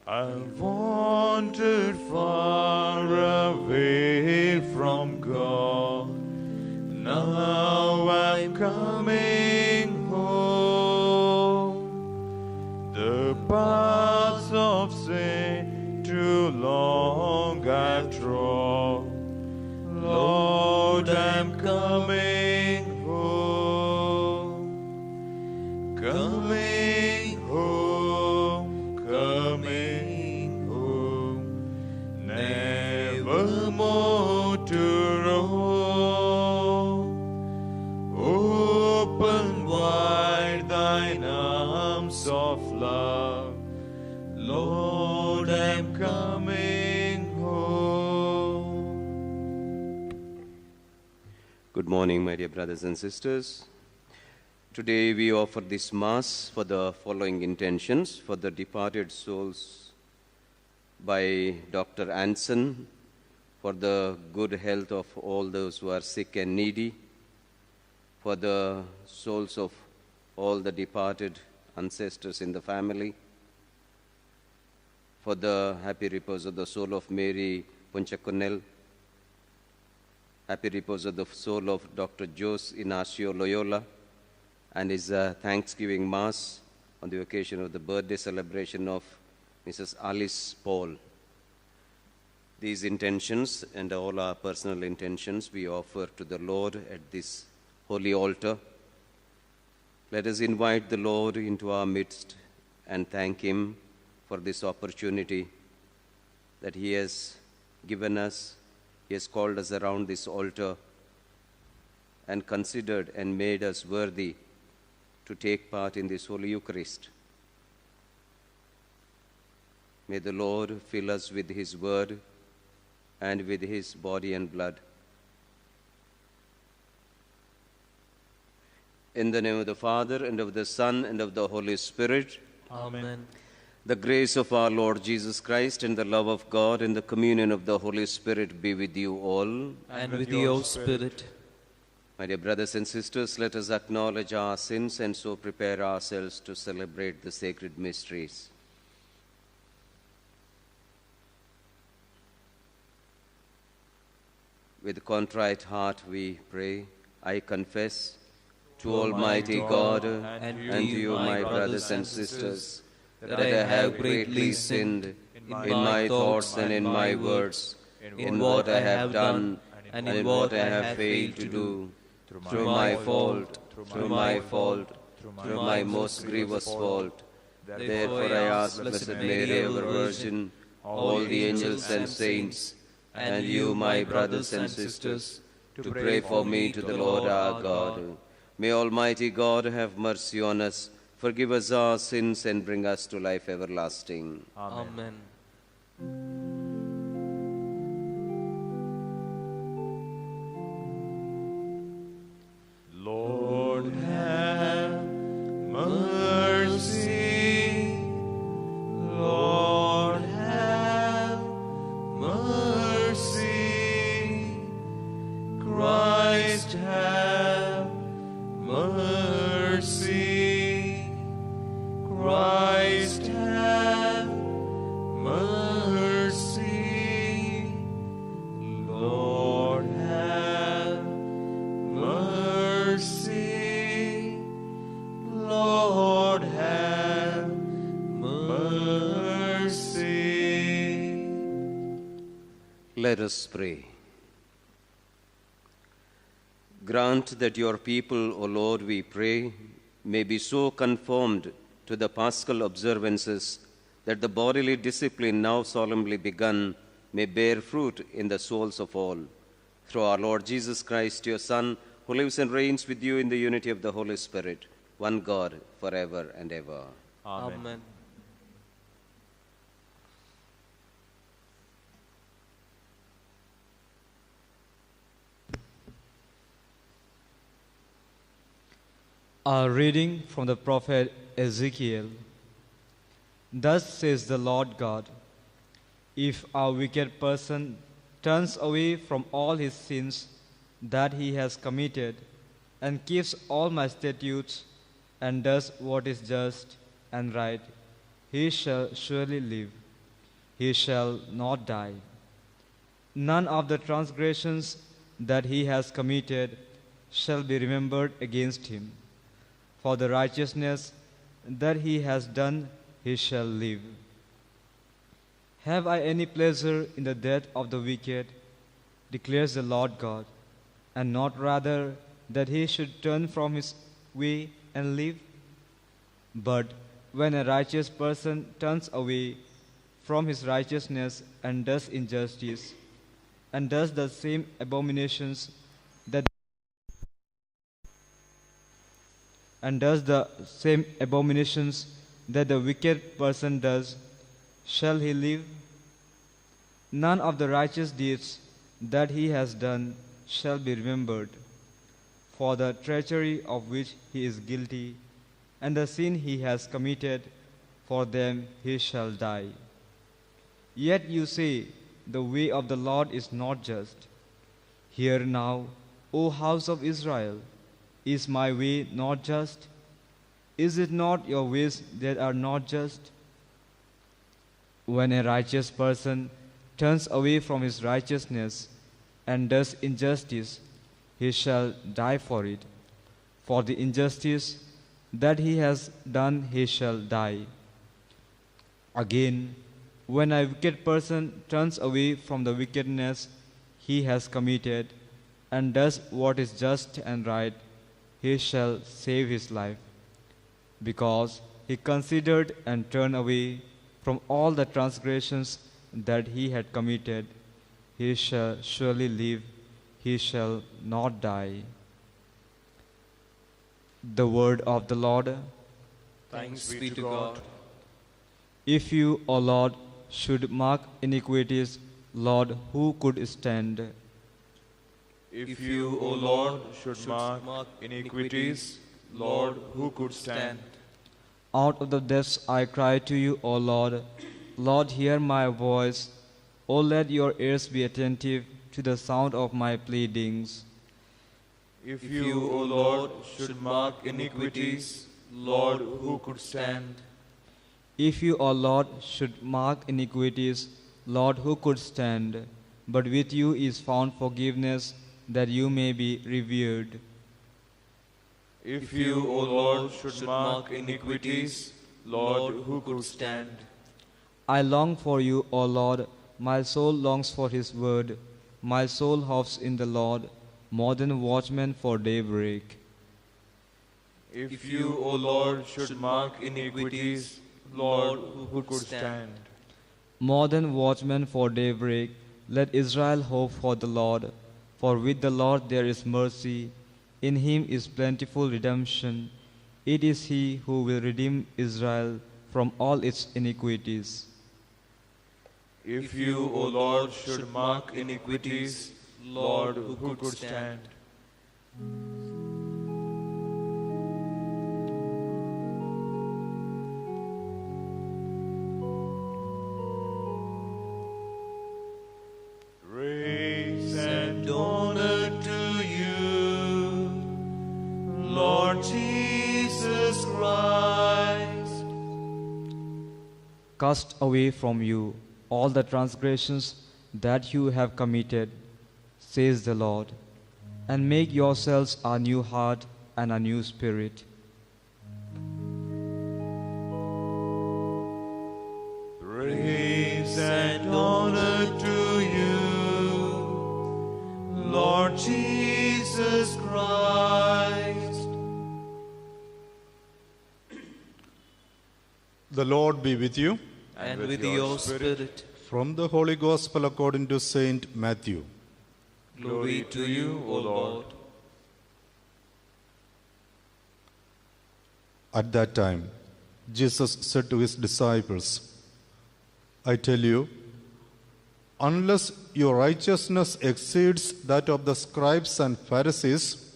I wandered far away from God. Now I'm coming home. The paths of sin too long I've trod. Lord, I'm coming home. Coming home, coming home, never more to roam. Open wide thine arms of love, Lord, I'm coming home. Good morning, my dear brothers and sisters. Today we offer this Mass for the following intentions: for the departed souls by Dr. Anson, for the good health of all those who are sick and needy, for the souls of all the departed ancestors in the family, for the happy repose of the soul of Mary Punchakunel, happy repose of the soul of Dr. Jose Inacio Loyola, and his Thanksgiving Mass on the occasion of the birthday celebration of Mrs. Alice Paul. These intentions and all our personal intentions we offer to the Lord at this holy altar. Let us invite the Lord into our midst and thank Him for this opportunity that He has given us. He has called us around this altar and considered and made us worthy to take part in this Holy Eucharist. May the Lord fill us with His word and with His body and blood. In the name of the Father, and of the Son, and of the Holy Spirit. Amen. The grace of our Lord Jesus Christ, and the love of God, and the communion of the Holy Spirit be with you all. And with your spirit. My dear brothers and sisters, let us acknowledge our sins and so prepare ourselves to celebrate the sacred mysteries. With contrite heart we pray, I confess to Almighty God and to you, my brothers and sisters, that I have greatly sinned in my thoughts and in my words, in what I have done and in what I have failed to do, through my fault, through my most grievous fault. Therefore I ask Blessed Mary, ever Virgin, all the angels and saints, and you, my brothers and sisters, to pray for me to the Lord our God. May Almighty God have mercy on us, forgive us our sins, and bring us to life everlasting. Amen. Lord, have mercy. Lord, have mercy. Christ, have mercy. Christ, have mercy. Lord, have mercy. Lord, have mercy. Let us pray. Grant that your people, O Lord, we pray, may be so conformed to the Paschal observances that the bodily discipline now solemnly begun may bear fruit in the souls of all. Through our Lord Jesus Christ, your Son, who lives and reigns with you in the unity of the Holy Spirit, one God, forever and ever. Amen. A reading from the prophet Ezekiel. Thus says the Lord God, If a wicked person turns away from all his sins that he has committed and keeps all my statutes and does what is just and right, he shall surely live. He shall not die. None of the transgressions that he has committed shall be remembered against him. For the righteousness that he has done, he shall live. Have I any pleasure in the death of the wicked, declares the Lord God, and not rather that he should turn from his way and live? But when a righteous person turns away from his righteousness and does injustice, and does the same abominations that the wicked person does, shall he live? None of the righteous deeds that he has done shall be remembered, for the treachery of which he is guilty, and the sin he has committed, for them he shall die. Yet you say, the way of the Lord is not just. Hear now, O house of Israel, is my way not just? Is it not your ways that are not just? When a righteous person turns away from his righteousness and does injustice, he shall die for it. For the injustice that he has done, he shall die. Again, when a wicked person turns away from the wickedness he has committed and does what is just and right, he shall save his life. Because he considered and turned away from all the transgressions that he had committed, he shall surely live, he shall not die. The word of the Lord. Thanks be to God. If you, O Lord, should mark iniquities, Lord, who could stand? If you, O Lord, should mark iniquities, Lord, who could stand? Out of the depths I cry to you, O Lord. Lord, hear my voice. O let your ears be attentive to the sound of my pleadings. If you, O Lord, should mark iniquities, Lord, who could stand? If you, O Lord, should mark iniquities, Lord, who could stand? But with you is found forgiveness, that you may be revered. If you, O Lord, should mark iniquities, Lord, who could stand? I long for you, O Lord, my soul longs for his word. My soul hopes in the Lord, more than watchmen for daybreak. If you, O Lord, should mark iniquities, Lord, who could stand? More than watchmen for daybreak, let Israel hope for the Lord. For with the Lord there is mercy, in him is plentiful redemption. It is he who will redeem Israel from all its iniquities. If you, O Lord, should mark iniquities, Lord, who could stand? Praise and honor to you, Lord Jesus Christ. Cast away from you all the transgressions that you have committed, says the Lord, and make yourselves a new heart and a new spirit. Praise and honor to you, Lord Jesus Christ. The Lord be with you. And with your spirit. From the Holy Gospel according to Saint Matthew. Glory to you, O Lord. At that time, Jesus said to his disciples, I tell you, unless your righteousness exceeds that of the scribes and Pharisees,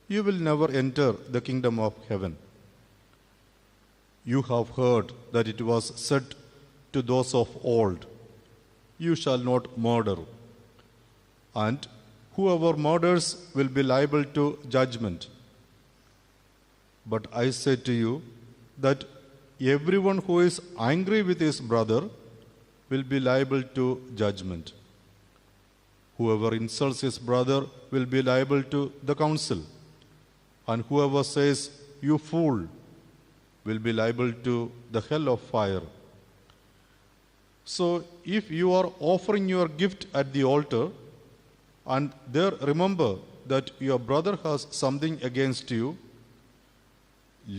you will never enter the kingdom of heaven. You have heard that it was said to those of old, you shall not murder. And whoever murders will be liable to judgment. But I say to you that everyone who is angry with his brother will be liable to judgment. Whoever insults his brother will be liable to the council. And whoever says, "You fool," will be liable to the hell of fire. So if you are offering your gift at the altar, and there remember that your brother has something against you,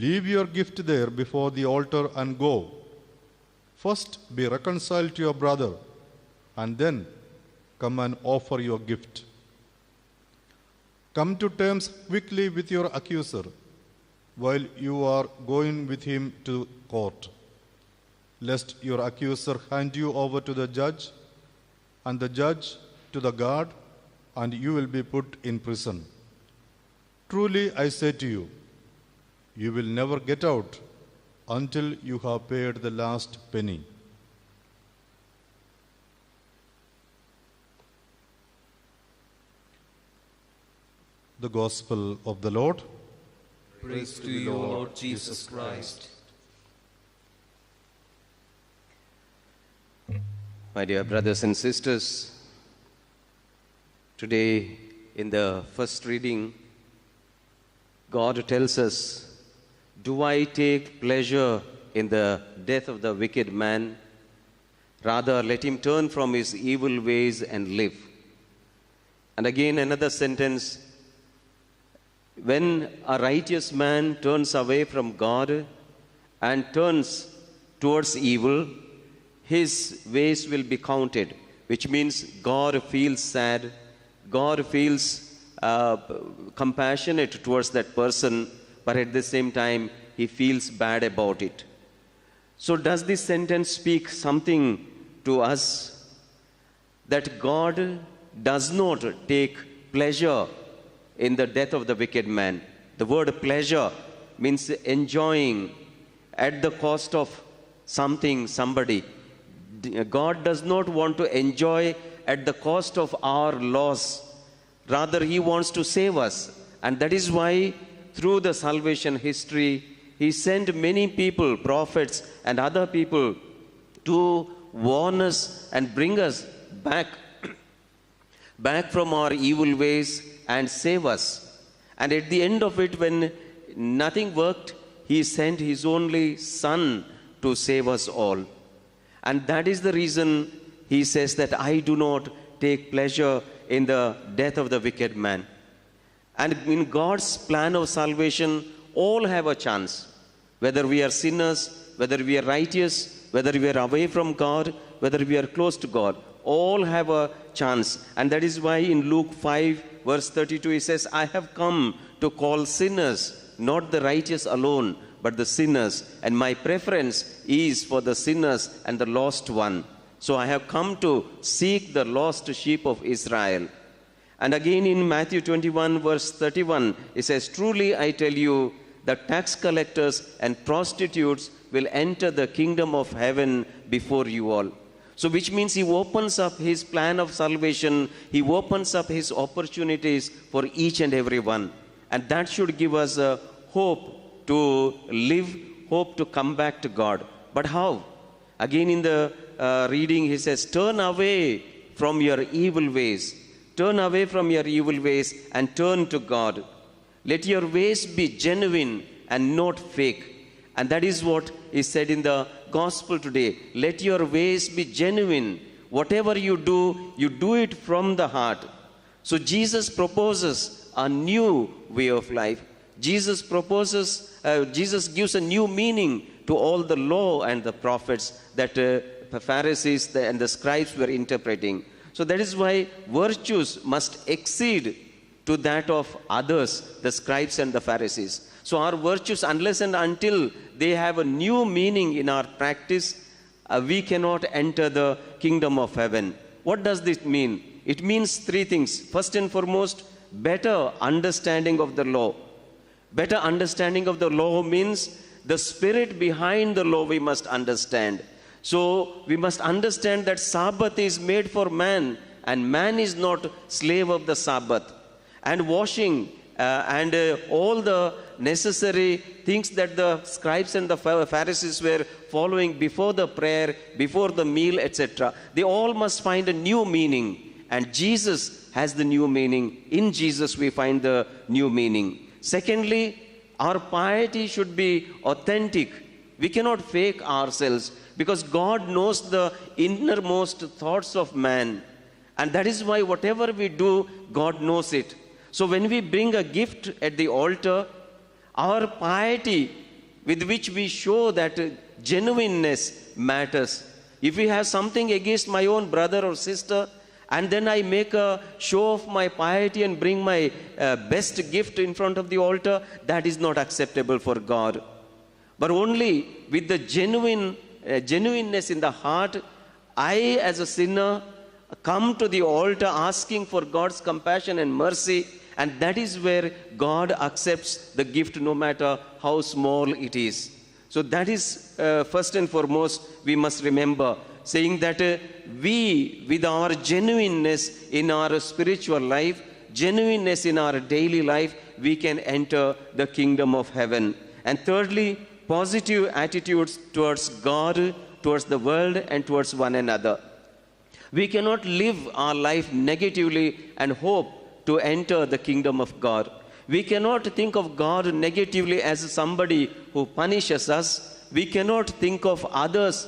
leave your gift there before the altar and go. First be reconciled to your brother, and then come and offer your gift. Come to terms quickly with your accuser while you are going with him to court, lest your accuser hand you over to the judge, and the judge to the guard, and you will be put in prison. Truly I say to you, you will never get out until you have paid the last penny. The Gospel of the Lord. Praise to you, Lord Jesus Christ. My dear brothers and sisters, today in the first reading, God tells us, "Do I take pleasure in the death of the wicked man? Rather, let him turn from his evil ways and live." And again, another sentence, when a righteous man turns away from God and turns towards evil, his ways will be counted, which means God feels sad, God feels compassionate towards that person, but at the same time, he feels bad about it. So does this sentence speak something to us? That God does not take pleasure in the death of the wicked man. The word pleasure means enjoying at the cost of something, somebody. God does not want to enjoy at the cost of our loss. Rather, he wants to save us. And that is why through the salvation history, he sent many people, prophets and other people, to warn us and bring us back from our evil ways and save us. And at the end of it, when nothing worked, he sent his only Son to save us all. And that is the reason he says that I do not take pleasure in the death of the wicked man. And in God's plan of salvation, all have a chance. Whether we are sinners, whether we are righteous, whether we are away from God, whether we are close to God, all have a chance. And that is why in Luke 5, verse 32, he says, I have come to call sinners, not the righteous alone, but the sinners. And my preference is for the sinners and the lost one. So I have come to seek the lost sheep of Israel. And again in Matthew 21, verse 31, it says, truly I tell you, the tax collectors and prostitutes will enter the kingdom of heaven before you all. So which means he opens up his plan of salvation. He opens up his opportunities for each and every one. And that should give us a hope to live, hope to come back to God. But how? Again in the reading, he says, turn away from your evil ways. Turn away from your evil ways and turn to God. Let your ways be genuine and not fake. And that is what is said in the gospel today. Let your ways be genuine. Whatever you do it from the heart. So Jesus proposes a new way of life. Jesus gives a new meaning to all the law and the prophets that the Pharisees and the scribes were interpreting. So that is why virtues must exceed to that of others, the scribes and the Pharisees. So our virtues, unless and until they have a new meaning in our practice, we cannot enter the kingdom of heaven. What does this mean? It means three things. First and foremost, better understanding of the law. Better understanding of the law means the spirit behind the law we must understand. So we must understand that Sabbath is made for man, and man is not slave of the Sabbath. And washing and all the necessary things that the scribes and the Pharisees were following before the prayer, before the meal, etc., they all must find a new meaning. And Jesus has the new meaning. In Jesus we find the new meaning. Secondly, our piety should be authentic. We cannot fake ourselves, because God knows the innermost thoughts of man. And that is why whatever we do, God knows it. So when we bring a gift at the altar, our piety with which we show that genuineness matters. If we have something against my own brother or sister, and then I make a show of my piety and bring my best gift in front of the altar, that is not acceptable for God. But only with the genuineness in the heart, I as a sinner come to the altar asking for God's compassion and mercy, and that is where God accepts the gift no matter how small it is. So that is first and foremost we must remember, saying that we, with our genuineness in our spiritual life, genuineness in our daily life, we can enter the kingdom of heaven. And thirdly, positive attitudes towards God, towards the world, and towards one another. We cannot live our life negatively and hope to enter the kingdom of God. We cannot think of God negatively as somebody who punishes us. We cannot think of others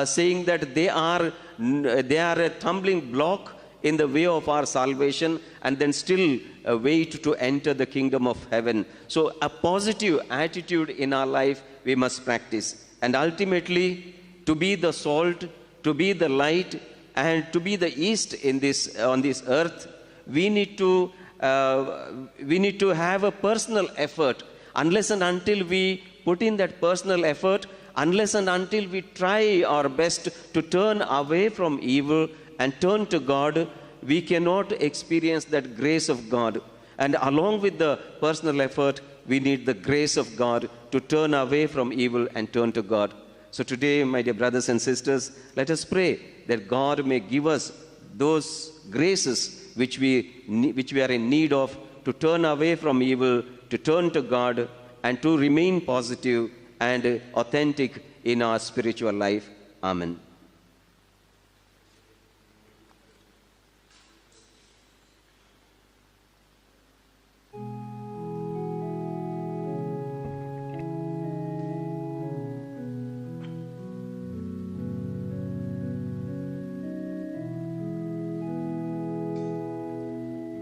saying that they are a tumbling block in the way of our salvation, and then still wait to enter the kingdom of heaven. So a positive attitude in our life we must practice. And ultimately, to be the salt, to be the light, and to be the yeast in on this earth, we need to have a personal effort. Unless and until we put in that personal effort, unless and until we try our best to turn away from evil and turn to God, we cannot experience that grace of God. And along with the personal effort, we need the grace of God to turn away from evil and turn to God. So today, my dear brothers and sisters, let us pray that God may give us those graces which we are in need of, to turn away from evil, to turn to God, and to remain positive and authentic in our spiritual life. Amen.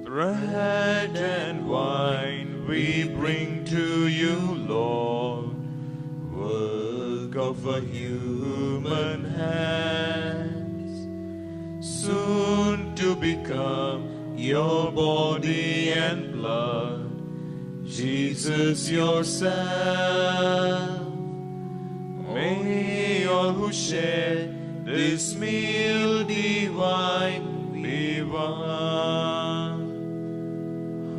Bread and wine we bring to you, Lord, work of a human hands, soon to become your body and blood, Jesus yourself. May all who share this meal divine be one.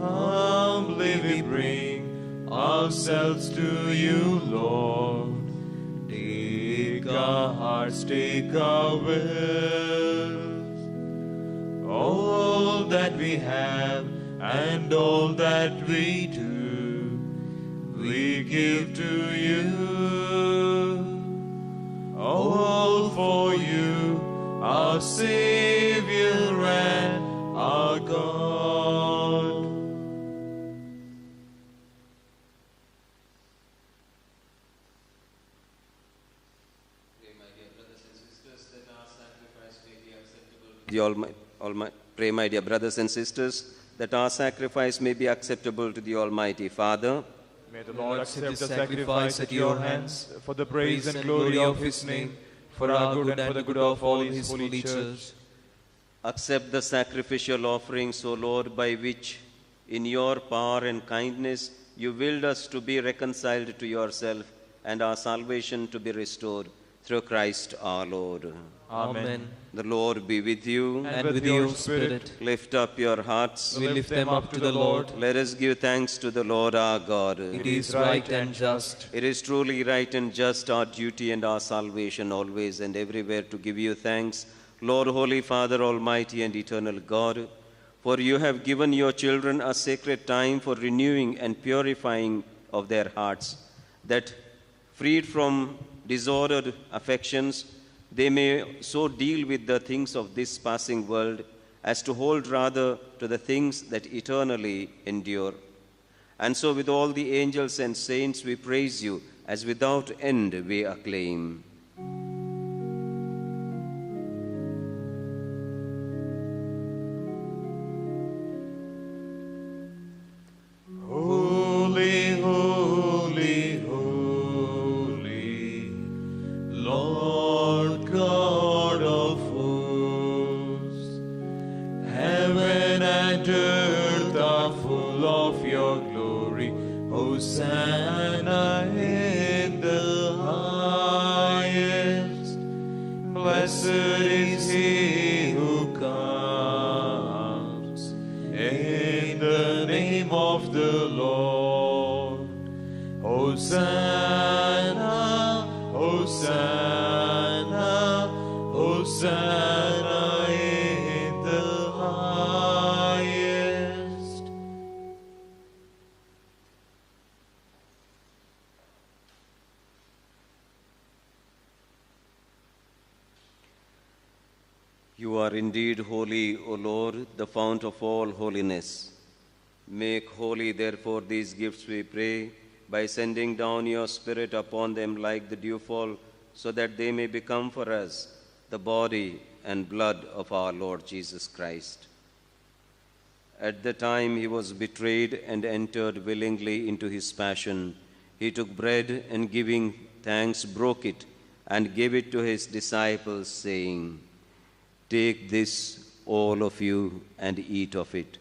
Humbly we bring ourselves to you, Lord. Take our hearts, take our wills, all that we have and all that we do, we give to you. All for you, our Savior and our God. Pray, my dear brothers and sisters, that our sacrifice may be acceptable to the Almighty Father. May the Lord accept the sacrifice at your hands for the praise and glory of his name, for our good and for the good of all his holy church. Accept the sacrificial offerings, O Lord, by which, in your power and kindness, you willed us to be reconciled to yourself and our salvation to be restored through Christ our Lord. Amen. The Lord be with you. And with your spirit, Lift up your hearts. we lift them up to the Lord. Let us give thanks to the Lord our God. It is right and just. It is truly right and just, our duty and our salvation, always and everywhere to give you thanks, Lord, Holy Father, Almighty and eternal God, for you have given your children a sacred time for renewing and purifying of their hearts, that, freed from disordered affections, they may so deal with the things of this passing world as to hold rather to the things that eternally endure. And so with all the angels and saints we praise you, as without end we acclaim. Holy, holy, holy, Lord God of hosts, heaven and earth are full of your glory. Hosanna in the highest. Blessed is he who comes in the name of the Lord. Hosanna, Hosanna, Hosanna in the highest. You are indeed holy, O Lord, the fount of all holiness. Make holy, therefore, these gifts, we pray, by sending down your Spirit upon them like the dewfall, so that they may become for us the body and blood of our Lord Jesus Christ. At the time he was betrayed and entered willingly into his passion, he took bread and, giving thanks, broke it and gave it to his disciples, saying, "Take this, all of you, and eat of it,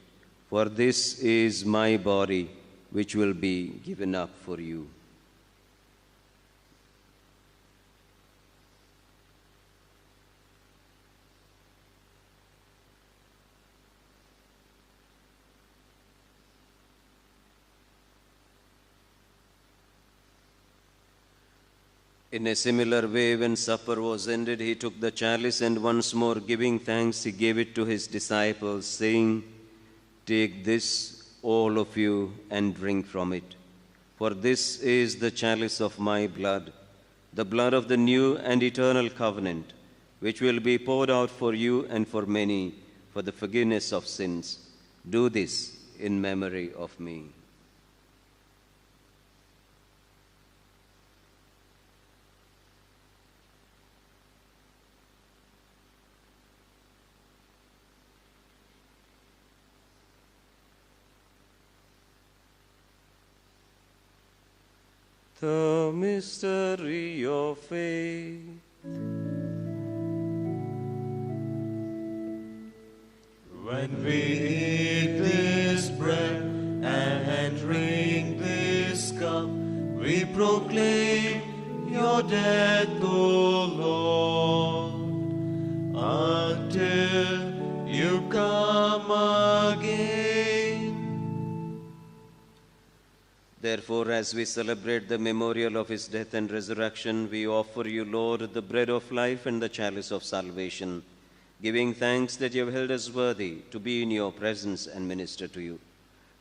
for this is my body, which will be given up for you." In a similar way, when supper was ended, he took the chalice and once more giving thanks, he gave it to his disciples, saying, "Take this, all of you, and drink from it. For this is the chalice of my blood, the blood of the new and eternal covenant, which will be poured out for you and for many for the forgiveness of sins. Do this in memory of me." The mystery of faith. When we eat this bread and drink this cup, we proclaim your death, O Lord, until you come again. Therefore, as we celebrate the memorial of his death and resurrection, we offer you, Lord, the bread of life and the chalice of salvation, giving thanks that you have held us worthy to be in your presence and minister to you.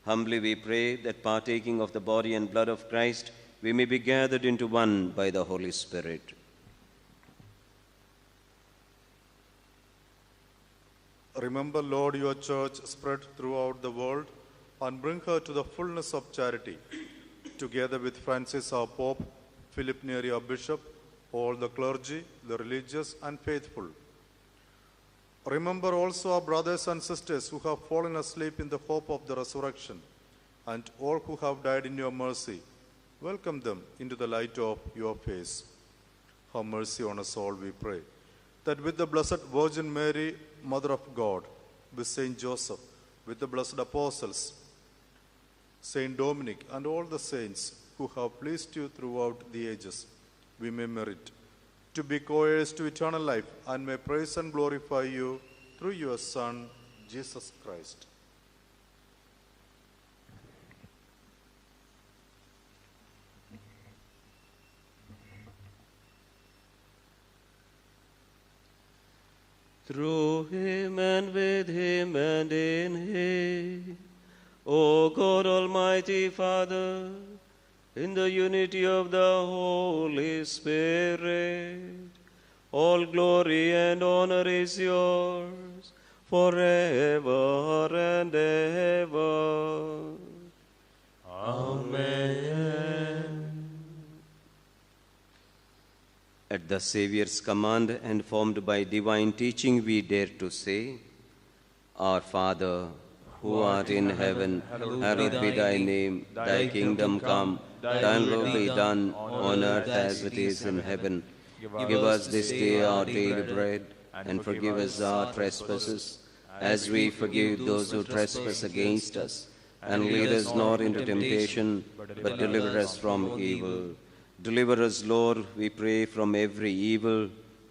Humbly we pray that, partaking of the body and blood of Christ, we may be gathered into one by the Holy Spirit. Remember, Lord, your church spread throughout the world and bring her to the fullness of charity, together with Francis our Pope, Philip Neri our Bishop, all the clergy, the religious and faithful. Remember also our brothers and sisters who have fallen asleep in the hope of the resurrection, and all who have died in your mercy. Welcome them into the light of your face. Have mercy on us all, we pray, that with the Blessed Virgin Mary, Mother of God, with Saint Joseph, with the blessed apostles, Saint Dominic, and all the saints who have pleased you throughout the ages, we may merit to be co-heirs to eternal life, and may praise and glorify you through your Son, Jesus Christ. Through him and with him and in him, O God Almighty Father, in the unity of the Holy Spirit, all glory and honor is yours forever and ever. Amen. At the Saviour's command and formed by divine teaching, we dare to say, Our Father, who art in heaven, hallowed be thy name. Thy kingdom come, thy will be done on earth as it is in heaven. Give us this day our daily bread, and forgive us our trespasses, as we forgive those who trespass against us. And lead us not into temptation, but deliver us from evil. Deliver us, Lord, we pray, from every evil.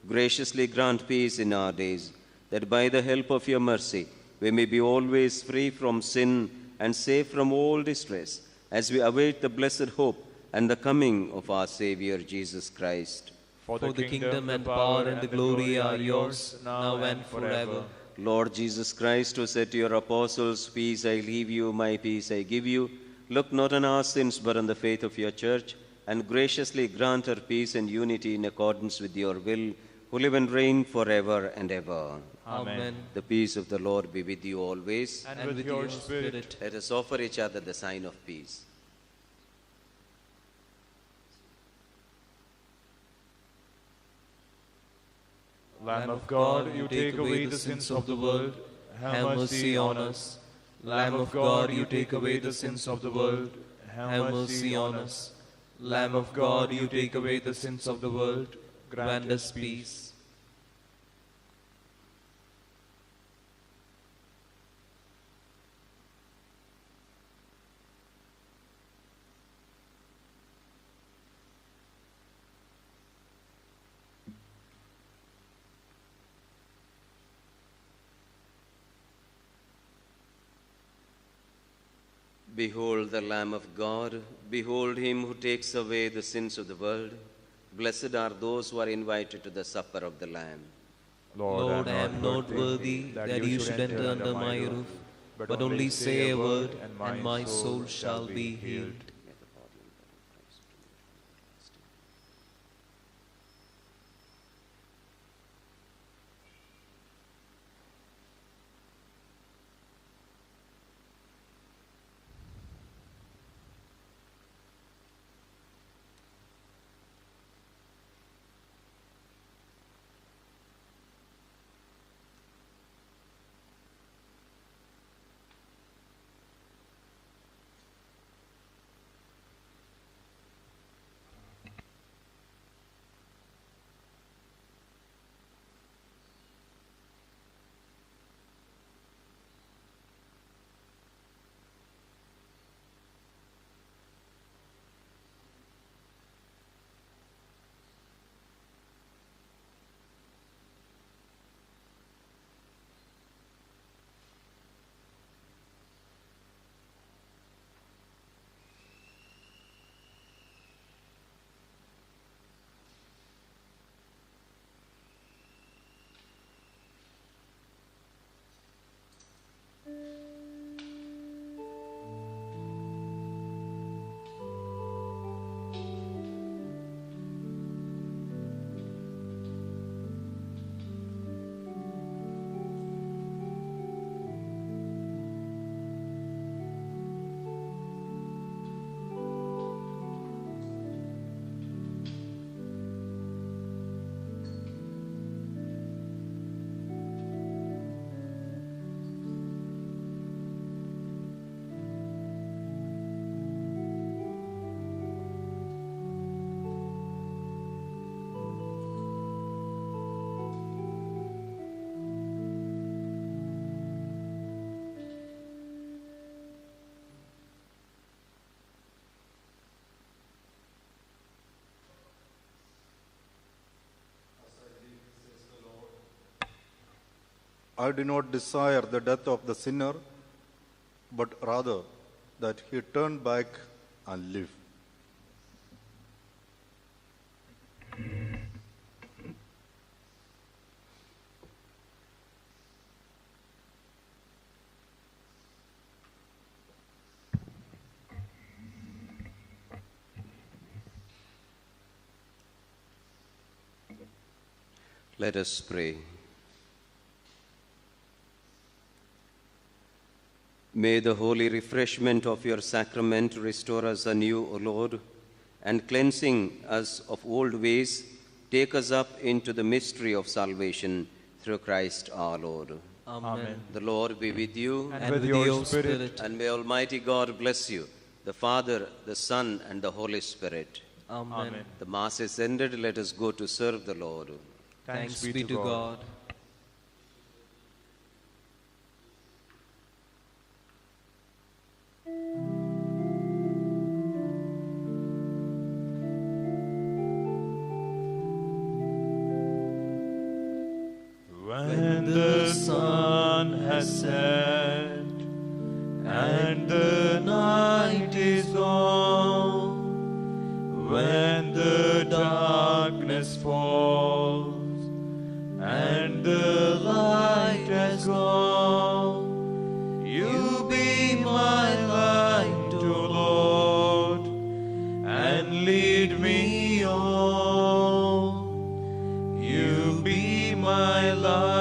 Graciously grant peace in our days, that by the help of your mercy we may be always free from sin and safe from all distress, as we await the blessed hope and the coming of our Savior Jesus Christ. For the kingdom and the power and the glory are yours, now and forever. Lord Jesus Christ, who said to your apostles, Peace I leave you, my peace I give you, look not on our sins but on the faith of your church, and graciously grant her peace and unity in accordance with your will, who live and reign forever and ever. Amen. The peace of the Lord be with you always. And with your spirit. Let us offer each other the sign of peace. Lamb of God, you take away the sins of the world. Have mercy on us. Lamb of God, you take away the sins of the world. Have mercy on us. Lamb of God, you take away the sins of the world. Grant us peace. Behold the Lamb of God. Behold him who takes away the sins of the world. Blessed are those who are invited to the supper of the Lamb. Lord, I am not worthy that you should enter under my roof, but only say a word, and my soul shall be healed. I do not desire the death of the sinner, but rather that he turn back and live. Let us pray. May the holy refreshment of your sacrament restore us anew, O Lord, and cleansing us of old ways, take us up into the mystery of salvation through Christ our Lord. Amen. The Lord be with you, And with your spirit. and may Almighty God bless you, the Father, the Son, and the Holy Spirit. Amen. The Mass is ended. Let us go to serve the Lord. Thanks be to God. When the sun has set and the night is gone, when the darkness falls and the light has gone, you be my light, O Lord, and lead me on. You be my light,